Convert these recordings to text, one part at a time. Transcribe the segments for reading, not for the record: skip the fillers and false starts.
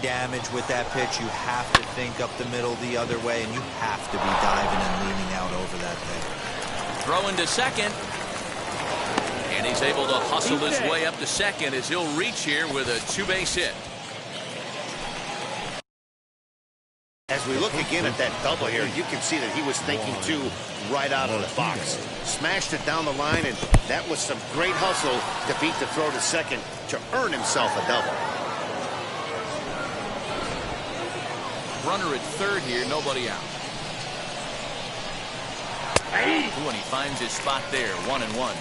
damage with that pitch, you have to think up the middle the other way, and you have to be diving and leaning out over that thing. Throwing to second. And he's able to hustle his way up to second as he'll reach here with a two-base hit. As we look again at that double here, you can see that he was thinking too right out of the box. Smashed it down the line, and that was some great hustle to beat the throw to second to earn himself a double. Runner at third here, nobody out. Ooh, and he finds his spot there, 1-1.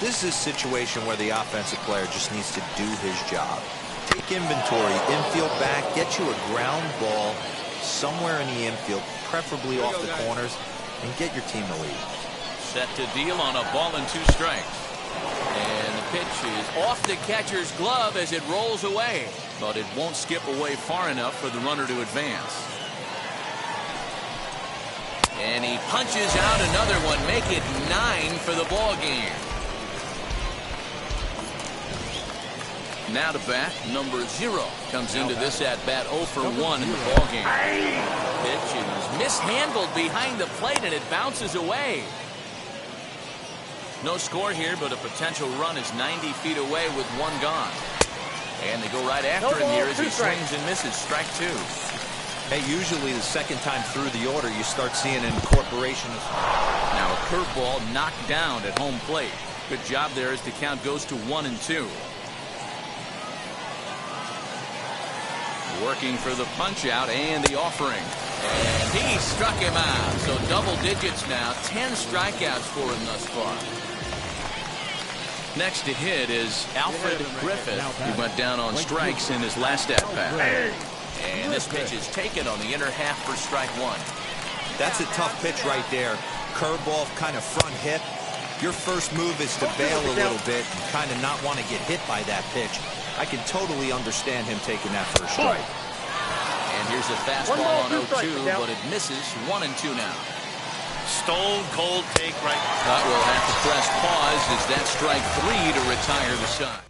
This is a situation where the offensive player just needs to do his job. Take inventory, infield back, get you a ground ball somewhere in the infield, preferably off the corners, and get your team the lead. Set to deal on a ball and 2 strikes. And the pitch is off the catcher's glove as it rolls away. But it won't skip away far enough for the runner to advance. And he punches out another one, make it 9 for the ball game. Now to bat, number 0 comes into this at bat 0 for 1 in the ball game. Pitch is mishandled behind the plate and it bounces away. No score here, but a potential run is 90 feet away with 1 gone. And they go right after him here as he swings and misses. Strike 2. Hey, usually the second time through the order, you start seeing an incorporation of... Now a curveball knocked down at home plate. Good job there as the count goes to 1-2. Working for the punch out and the offering. And he struck him out. So double digits now. 10 strikeouts for him thus far. Next to hit is Alfred Griffith. He went down on strikes in his last at bat. And this pitch is taken on the inner half for strike 1. That's a tough pitch right there. Curveball, kind of front hip. Your first move is to bail a little bit and kind of not want to get hit by that pitch. I can totally understand him taking that first strike. And here's a fastball on 0-2, but it misses. 1-2 now. Stone cold take right. But we'll have to press pause as that strike 3 to retire the side.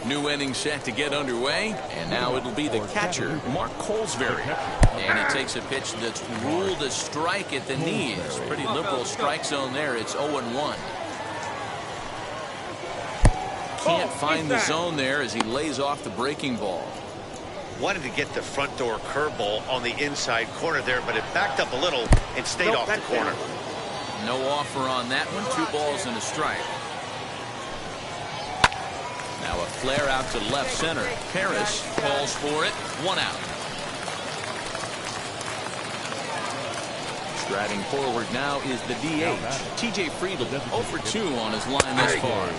New inning set to get underway, and now it'll be the catcher, Mark Colesbury. And he takes a pitch that's ruled a strike at the knees. Pretty liberal strike zone there. It's 0-1. Can't find the zone there as he lays off the breaking ball. Wanted to get the front door curveball on the inside corner there, but it backed up a little and stayed off the corner. No offer on that one. 2 balls and a strike. Now a flare out to left center. Paris calls for it. 1 out. Striding forward now is the DH. T.J. Friedl 0 for 2 on his line this far.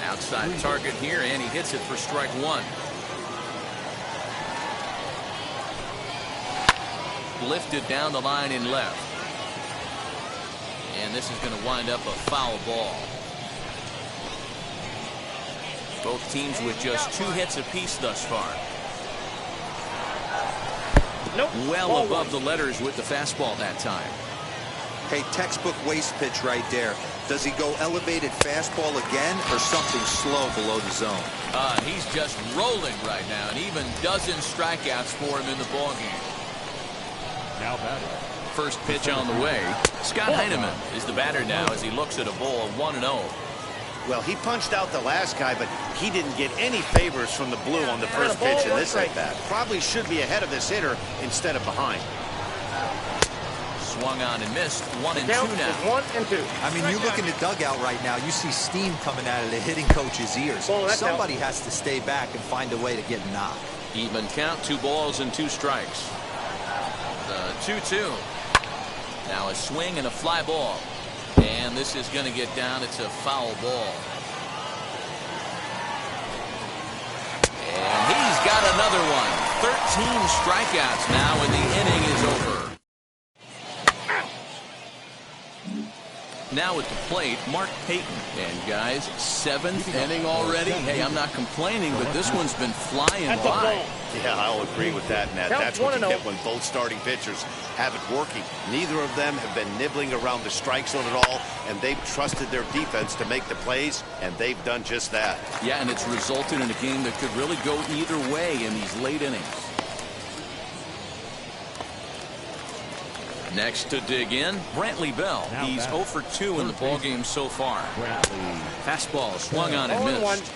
Outside target here, and he hits it for strike 1. Lifted down the line in left. And this is going to wind up a foul ball. Both teams with just 2 hits apiece thus far. Well above the letters with the fastball that time. Hey, textbook waste pitch right there. Does he go elevated fastball again or something slow below the zone? He's just rolling right now, and even dozen strikeouts for him in the ballgame. Now batting. First pitch on the way. Scott Heineman is the batter now as he looks at a ball 1-0. Well, he punched out the last guy, but he didn't get any favors from the blue on the first pitch in this at-bat. Probably should be ahead of this hitter instead of behind. Swung on and missed. 1-2 now. 1-2. I mean, you look in the dugout right now, you see steam coming out of the hitting coach's ears. Somebody has to stay back and find a way to get knocked. Even count, 2 balls and 2 strikes. The 2-2. Now a swing and a fly ball. And this is going to get down. It's a foul ball. And he's got another one. 13 strikeouts now, and the inning is over. Now at the plate, Mark Payton. And guys, 7th inning already. Hey, I'm not complaining, but this one's been flying by. Yeah, I'll agree with that, Nat. That's what you get when both starting pitchers have it working. Neither of them have been nibbling around the strike zone at all, and they've trusted their defense to make the plays, and they've done just that. Yeah, and it's resulted in a game that could really go either way in these late innings. Next to dig in, Brantley Bell. He's 0 for 2 in the ballgame so far. Fastball swung on and missed.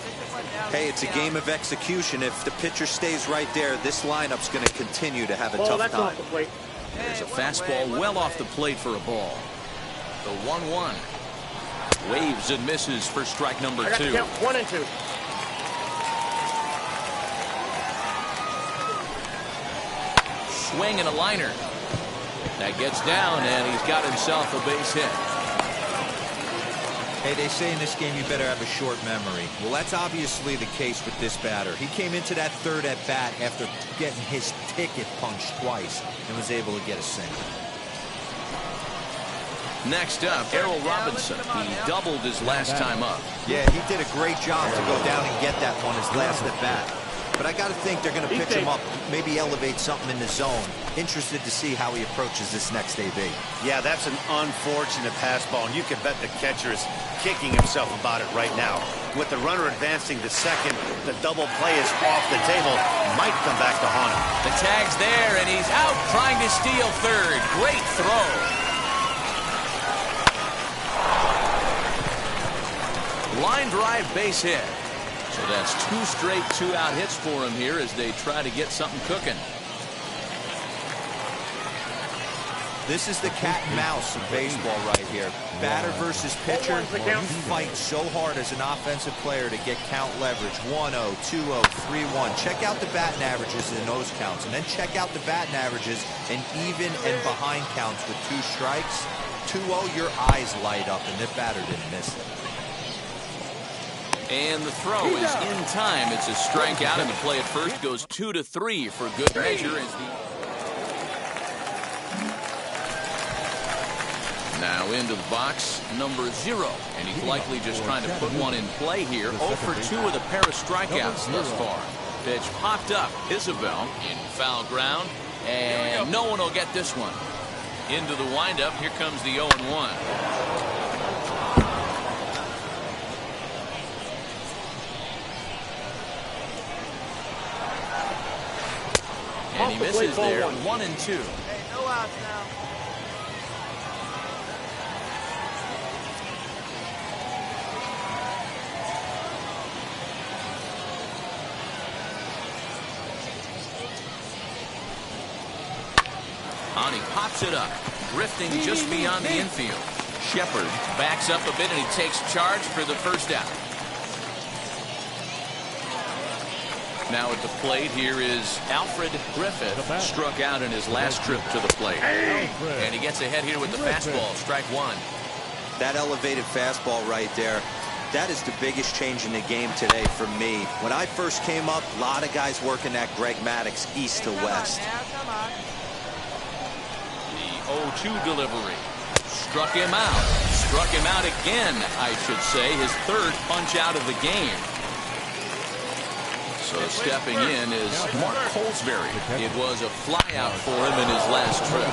Hey, it's a game of execution. If the pitcher stays right there, this lineup's going to continue to have a tough time. There's a fastball well off the plate for a ball. The 1-1. Waves and misses for strike number 2. 1-2. Swing and a liner. That gets down, and he's got himself a base hit. Hey, they say in this game you better have a short memory. Well, that's obviously the case with this batter. He came into that third at bat after getting his ticket punched twice and was able to get a single. Next up, Errol Robinson. He doubled his last time up. Yeah, he did a great job to go down and get that one his last at bat. But I got to think they're going to pitch him up, maybe elevate something in the zone. Interested to see how he approaches this next AB. Yeah, that's an unfortunate pass ball, and you can bet the catcher is kicking himself about it right now. With the runner advancing to second, the double play is off the table. Might come back to haunt him. The tag's there, and he's out trying to steal third. Great throw. Line drive base hit. So that's 2 straight 2-out hits for him here as they try to get something cooking. This is the cat and mouse of baseball right here. Batter versus pitcher. You fight so hard as an offensive player to get count leverage. 1-0, 2-0, 3-1. Check out the batting averages in those counts, and then check out the batting averages in even and behind counts with 2 strikes. 2-0, your eyes light up, and the batter didn't miss it. And the throw is in time. It's a strikeout, and the play at first goes 2-3 for good measure. As now into the box, number 0. And he's likely just trying to put one in play here. 0 for 2 with a pair of strikeouts thus far. Pitch popped up. Isabel in foul ground. And no one will get this one. Into the windup. Here comes the 0-1. And he misses there. 1-2. Hey, no outs now. And he pops it up, drifting just beyond the infield. Shepard backs up a bit, and he takes charge for the first out. Now at the plate, here is Alfred Griffith. Struck out in his last trip to the plate. And he gets ahead here with the fastball, strike 1. That elevated fastball right there, that is the biggest change in the game today for me. When I first came up, a lot of guys working that Greg Maddux east to west. Come on. The 0-2 delivery. Struck him out. Struck him out again, I should say. His third punch out of the game. So stepping in is Mark Colesbury. It was a flyout for him in his last trip.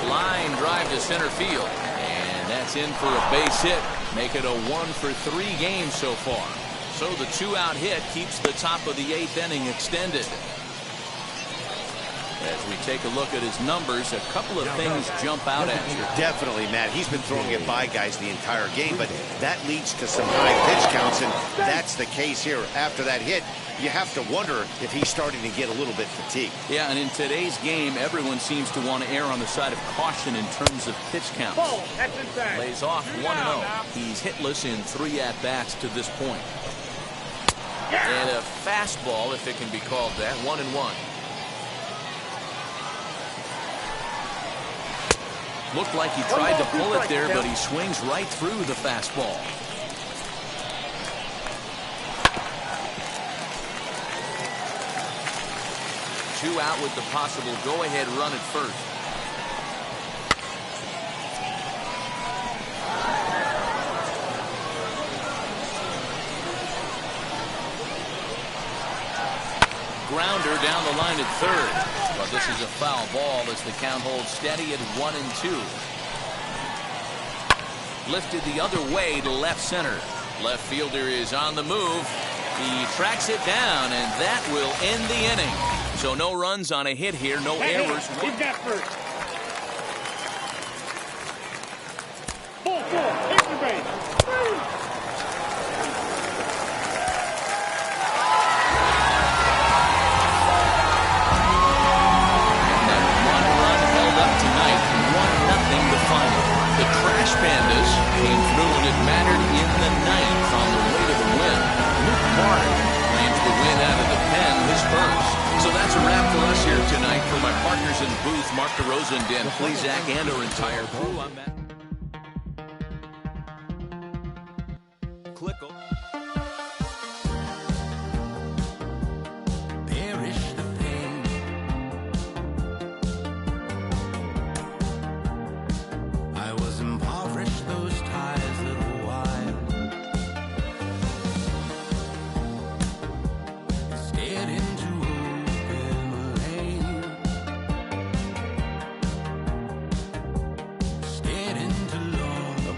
Line drive to center field. And that's in for a base hit. Make it a 1-for-3 game so far. So the 2-out hit keeps the top of the 8th inning extended. As we take a look at his numbers, a couple of things jump out at you. Definitely, Matt. He's been throwing it by guys the entire game, but that leads to some high pitch counts, and that's the case here. After that hit, you have to wonder if he's starting to get a little bit fatigued. Yeah, and in today's game, everyone seems to want to err on the side of caution in terms of pitch count. Lays off 1-0. He's hitless in 3 at-bats to this point. And a fastball, if it can be called that, 1-1. Looked like he tried to pull it there, but he swings right through the fastball. Two out with the possible go-ahead run at first. Grounder down the line at third. But this is a foul ball as the count holds steady at 1-2. Lifted the other way to left center. Left fielder is on the move. He tracks it down, and that will end the inning. So no runs on a hit here, no errors. He's got first. Ball 4, extra base. Pandas came through and it mattered in the 9th on the way to the win. Luke Martin claims the win out of the pen, his first. So that's a wrap for us here tonight. For my partners in the booth, Mark DeRosa and Dan Plesac, and our entire crew, I'm Matt. Click.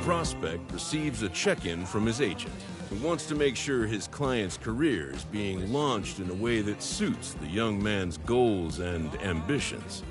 Prospect receives a check-in from his agent, who wants to make sure his client's career is being launched in a way that suits the young man's goals and ambitions.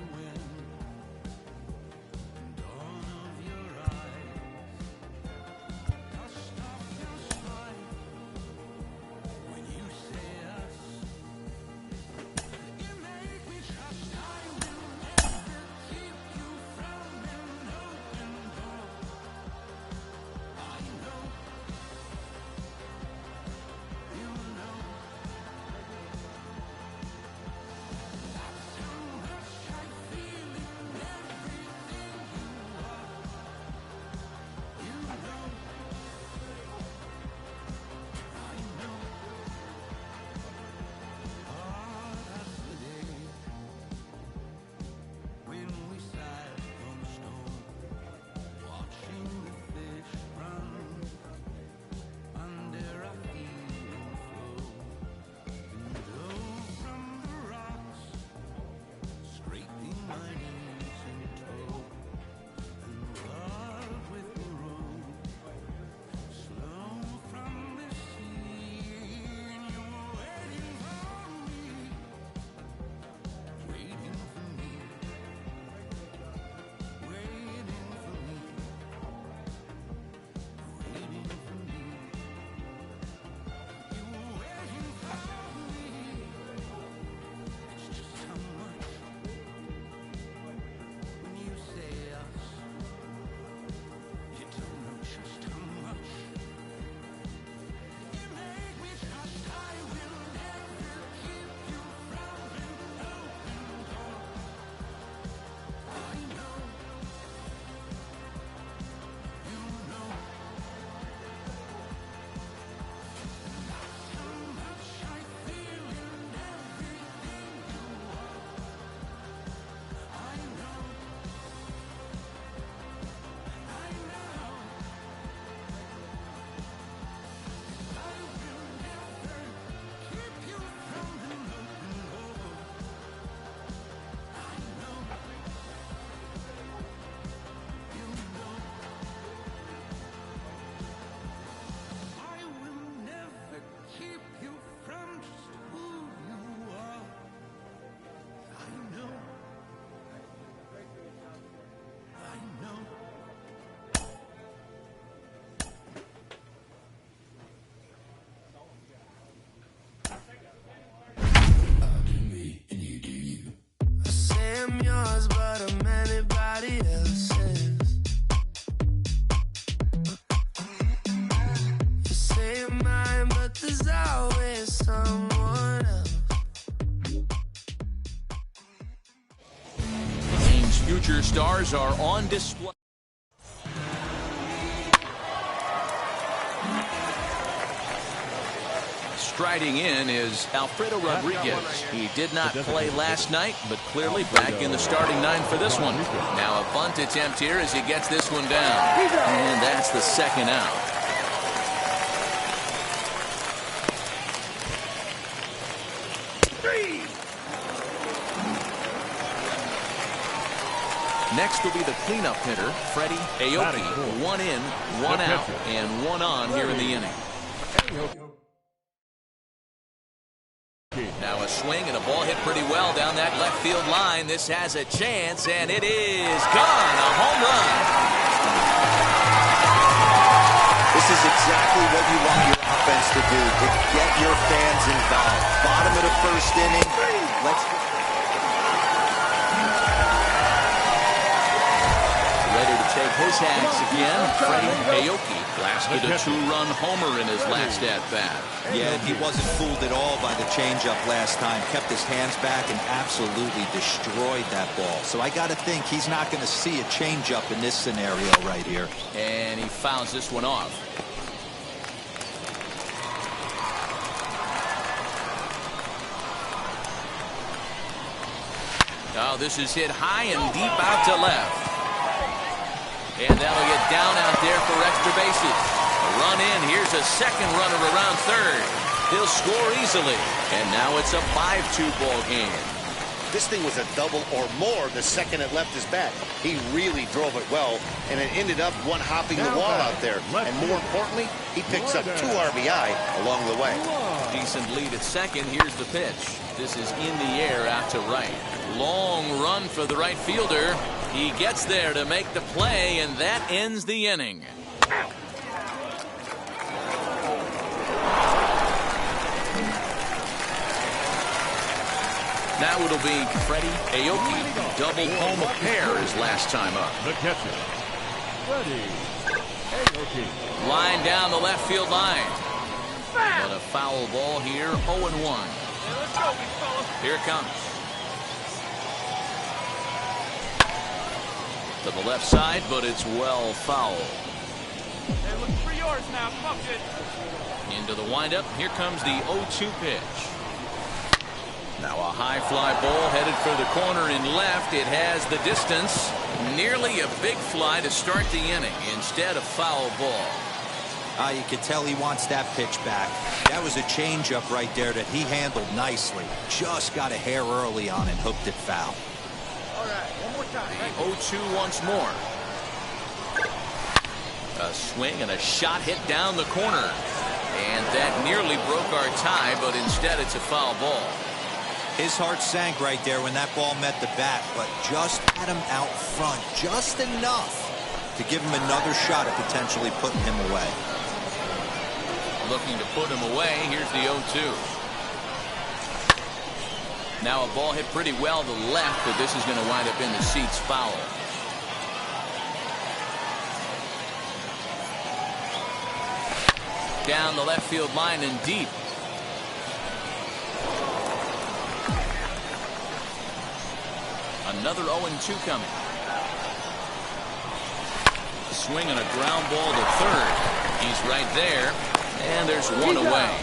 future stars are on display. Striding in is Alfredo Rodriguez. He did not play last night, but clearly back in the starting nine for this one. Now a bunt attempt here as he gets this one down. And that's the second out. Next will be the cleanup hitter, Freddie Aoki. 1 in, 1 out, and 1 on here in the inning. Now a swing and a ball hit pretty well down that left field line. This has a chance, and it is gone. A home run. This is exactly what you want your offense to do, to get your fans involved. Bottom of the first inning. Ready to take his hacks again. Freddie Aoki blasted a 2-run homer in his last at-bat. Yeah, he wasn't fooled at all by the changeup last time. Kept his hands back and absolutely destroyed that ball. So I got to think he's not going to see a changeup in this scenario right here. And he fouls this one off. Oh, this is hit high and deep out to left. And that'll get down out there for extra bases. A run in. Here's a second runner around third. He'll score easily. And now it's a 5-2 ball game. This thing was a double or more the second it left his bat. He really drove it well, and it ended up one hopping the wall out there. And more importantly, he picks up 2 RBI along the way. Decent lead at second. Here's the pitch. This is in the air out to right. Long run for the right fielder. He gets there to make the play, and that ends the inning. Now it'll be Freddie Aoki. Double home a pair his last time up. The catcher, Freddie Aoki. Line down the left field line. But a foul ball here, 0-1. Here it comes. To the left side, but it's well foul. They're looking for yours now. Come on, kid. Into the windup. Here comes the 0-2 pitch. Now a high fly ball headed for the corner and left. It has the distance. Nearly a big fly to start the inning. Instead, a foul ball. You can tell he wants that pitch back. That was a changeup right there that he handled nicely. Just got a hair early on and hooked it foul. All right, one more time. The 0-2 once more. A swing and a shot hit down the corner. And that nearly broke our tie, but instead it's a foul ball. His heart sank right there when that ball met the bat, but just had him out front, just enough to give him another shot at potentially putting him away. Looking to put him away. Here's the 0-2. Now a ball hit pretty well to the left, but this is going to wind up in the seats foul. Down the left field line and deep. Another 0-2 coming. Swing and a ground ball to third. He's right there, and there's one away.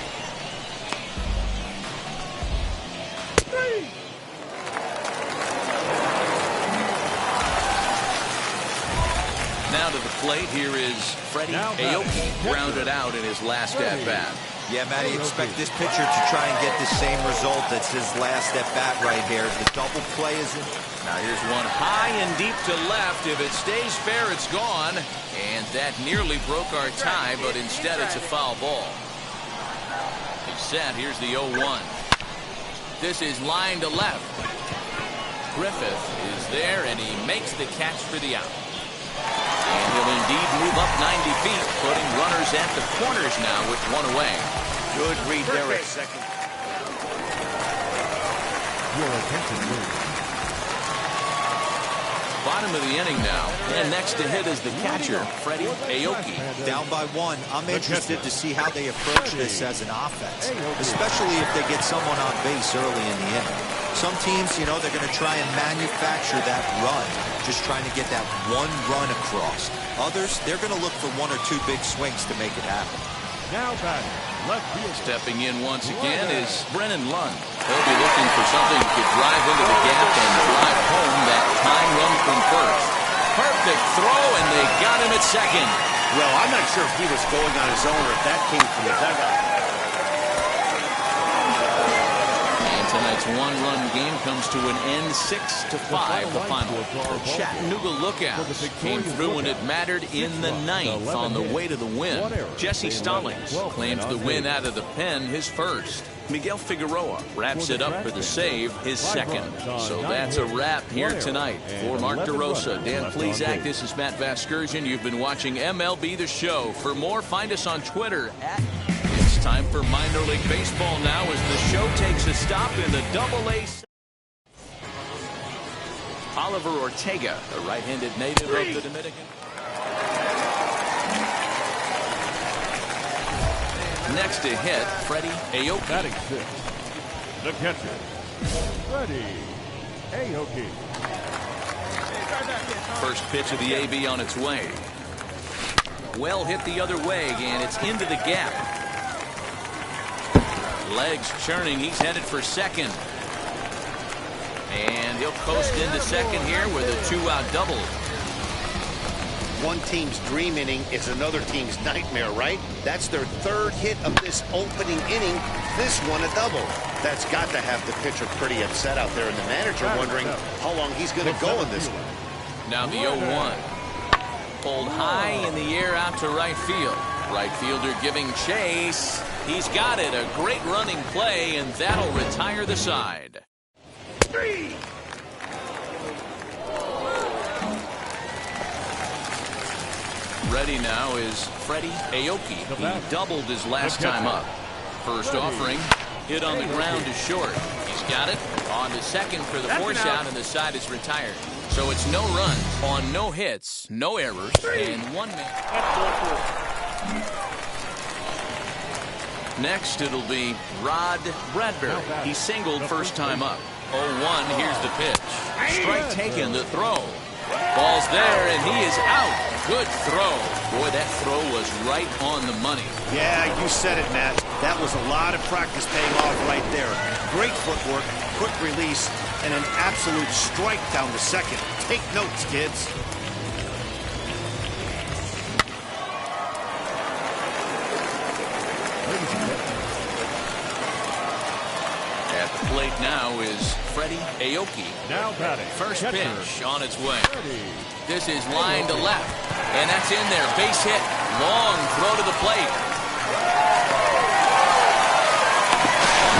Now to the plate, here is Freddie Aoki, grounded out in his last at-bat. Yeah, Matty, expect this pitcher to try and get the same result that's his last at-bat right here. The double play is in. Now here's one high and deep to left. If it stays fair, it's gone. And that nearly broke our tie, but instead it's a foul ball. He's set. Here's the 0-1. This is line to left. Griffith is there, and he makes the catch for the out. And he'll indeed move up 90 feet, putting runners at the corners now with one away. Good read there at second. Your attention, please. Bottom of the inning now, and next to hit is the catcher, Freddie Aoki. Down by 1. I'm interested to see how they approach this as an offense, especially if they get someone on base early in the inning. Some teams, you know, they're going to try and manufacture that run, just trying to get that one run across. Others, they're going to look for one or two big swings to make it happen. Now batting, left field. Stepping in once again is Brennan Lund. He'll be looking for something that could drive into the gap and drive home that tying run from first. Perfect throw, and they got him at second. Well, I'm not sure if he was going on his own or if that came from the dugout. Tonight's one-run game comes to an end, 6-5, the final. The Chattanooga Lookouts came through when it mattered in the ninth on the way to the win. Jesse Stallings claims the win out of the pen, his first. Miguel Figueroa wraps it up for the save, his second. So that's a wrap here tonight. For Mark DeRosa, Dan Plesac, this is Matt Vasgersian. You've been watching MLB The Show. For more, find us on Twitter at... Time for minor league baseball now as the show takes a stop in the Double-A. Oliver Ortega, a right-handed native of the Dominican. Next to hit, Freddie Aoki. Batting fifth, the catcher, Freddie Aoki. First pitch of the AB on its way. Well hit the other way, and it's into the gap. Legs churning, he's headed for second. And he'll coast into second here with a two-out double. One team's dream inning is another team's nightmare, right? That's their third hit of this opening inning. This one a double. That's got to have the pitcher pretty upset out there, and the manager wondering how long he's going to go in this one. Now the 0-1. Pulled high in the air out to right field. Right fielder giving chase. He's got it. A great running play, and that'll retire the side. Ready now is Freddie Aoki. He doubled his last time up. First offering, hit on the ground to short. He's got it. On to second for the force out, and the side is retired. So it's no runs on no hits, no errors, and 1 man. Next, it'll be Rod Bradbury. He singled first time up. 0-1, here's the pitch. Strike taken, the throw. Ball's there, and he is out. Good throw. Boy, that throw was right on the money. Yeah, you said it, Matt. That was a lot of practice paying off right there. Great footwork, quick release, and an absolute strike down the second. Take notes, kids. At the plate now is Freddie Aoki. Now batting. First pitch on its way. This is line to left, and that's in there. Base hit. Long throw to the plate.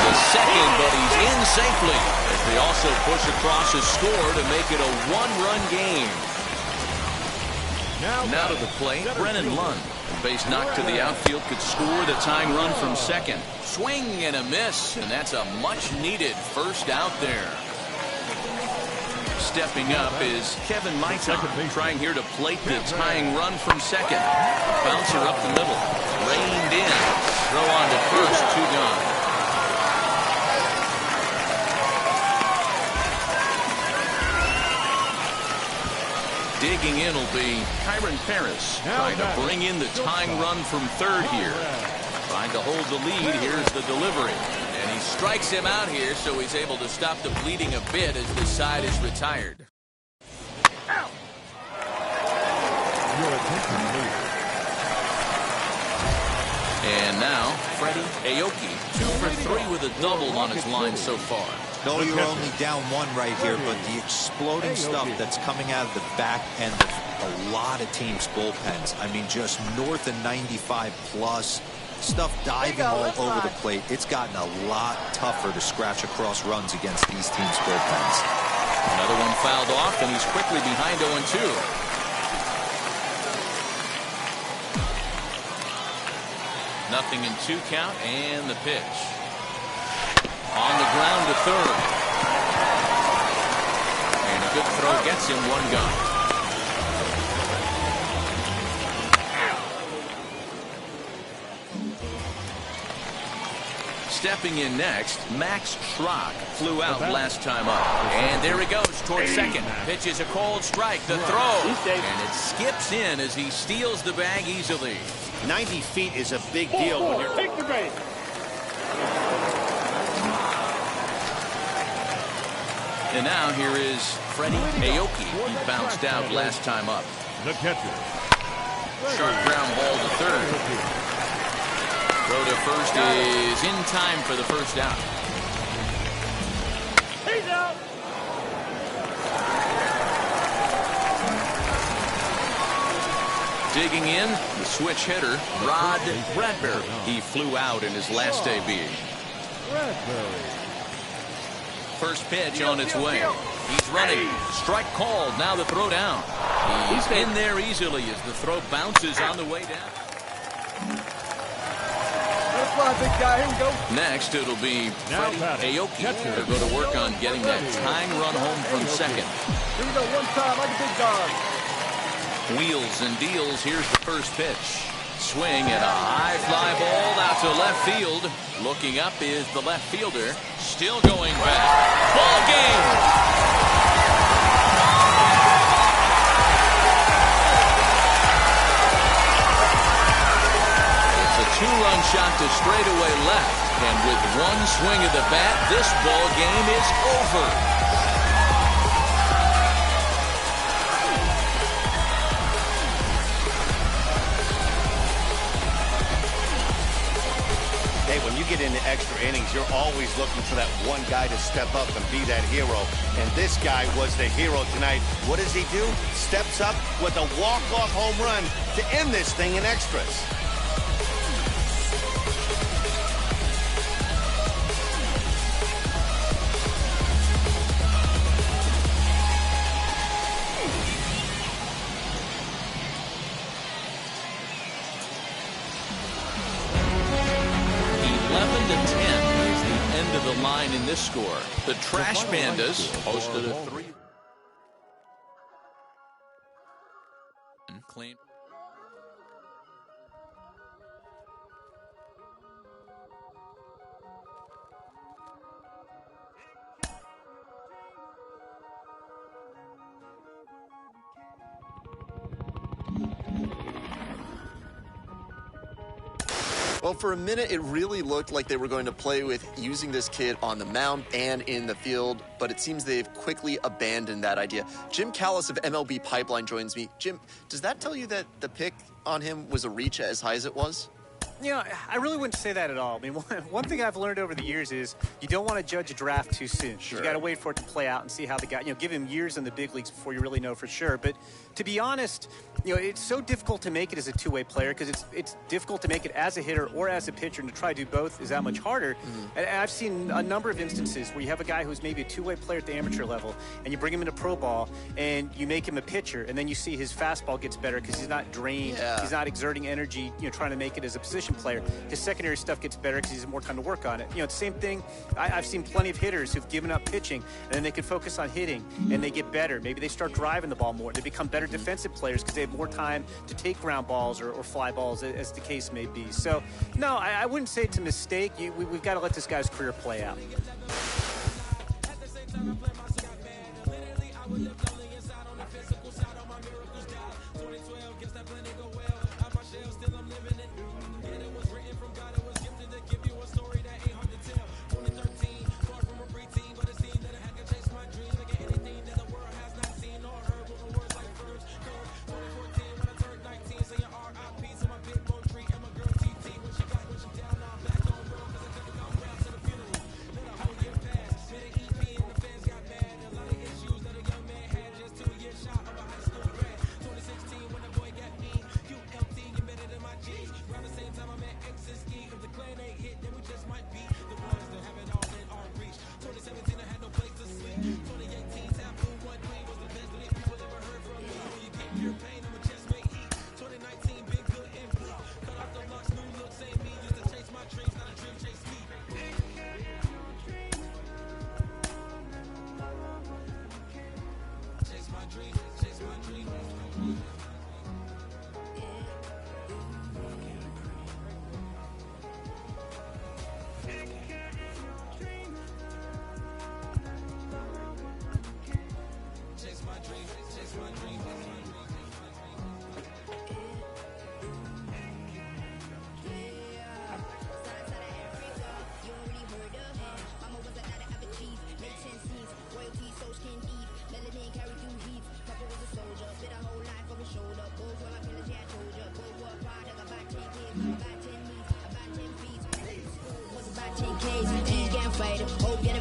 The second, but he's in safely as they also push across a score to make it a one-run game. Now to the plate, Brennan Lund. Base knock to the outfield could score the tying run from second. Swing and a miss, and that's a much-needed first out there. Stepping up is Kevin Maitan, trying here to plate the tying run from second. Bouncer up the middle, reined in. Throw on to first, two gone. Digging in will be Kyron Paris, trying to bring in the tying run from third here. Trying to hold the lead. Here's the delivery. And he strikes him out here, so he's able to stop the bleeding a bit as the side is retired. And now, Freddie Aoki, 2 for 3 with a double on his line so far. No, you're only down one right here, but the exploding stuff that's coming out of the back end of a lot of teams' bullpens. I mean, just north of 95 plus. Stuff diving all over the plate. It's gotten a lot tougher to scratch across runs against these teams' bullpens. Another one fouled off, and he's quickly behind 0-2. Nothing in 2 count, and the pitch. On the ground to third. And a good throw gets him 1 gone. stepping in next, Max Schrock flew out last time up. And there he goes towards second. Pitches a cold strike. The throw. And it skips in as he steals the bag easily. 90 feet is a big deal when you're... Take the base. And now here is Freddie Aoki. He bounced out last time up. The catcher. Sharp ground ball to third. Throw to first is in time for the first out. He's out. Digging in, the switch hitter, Rod Bradbury. He flew out in his last AB. Bradbury. First pitch on its way. He's running. Strike called. Now the throw down. He's in there easily as the throw bounces on the way down. Big guy. Here we go. Next, it'll be Freddie Aoki. They'll go to work on getting that tying run home from second. Here we go. One time like a big dog. Wheels and deals. Here's the first pitch. Swing and a high fly ball out to left field. Looking up is the left fielder. Still going back. Ball game. It's a two-run shot to straightaway left. And with one swing of the bat, this ball game is over. Hey, when you get into extra innings, you're always looking for that one guy to step up and be that hero. And this guy was the hero tonight. What does he do? Steps up with a walk-off home run to end this thing in extras. The line in this score. The Trash Pandas posted a 3. Clean. Well, for a minute, it really looked like they were going to play with using this kid on the mound and in the field, but it seems they've quickly abandoned that idea. Jim Callis of MLB Pipeline joins me. Jim, does that tell you that the pick on him was a reach as high as it was? You know, I really wouldn't say that at all. I mean, one thing I've learned over the years is you don't want to judge a draft too soon. Sure. You got to wait for it to play out and see how the guy, give him years in the big leagues before you really know for sure. But to be honest, it's so difficult to make it as a two-way player because it's difficult to make it as a hitter or as a pitcher, and to try to do both is that much harder. Mm-hmm. And I've seen a number of instances where you have a guy who's maybe a two-way player at the amateur level, and you bring him into pro ball, and you make him a pitcher, and then you see his fastball gets better because he's not drained, he's not exerting energy, trying to make it as a position player. His secondary stuff gets better because he has more time to work on it. The same thing, I've seen plenty of hitters who've given up pitching, and then they can focus on hitting, and they get better. Maybe they start driving the ball more. They become better defensive players because they have more time to take ground balls or fly balls, as the case may be. So, no, I wouldn't say it's a mistake. We've got to let this guy's career play out. afraid of hope, yeah.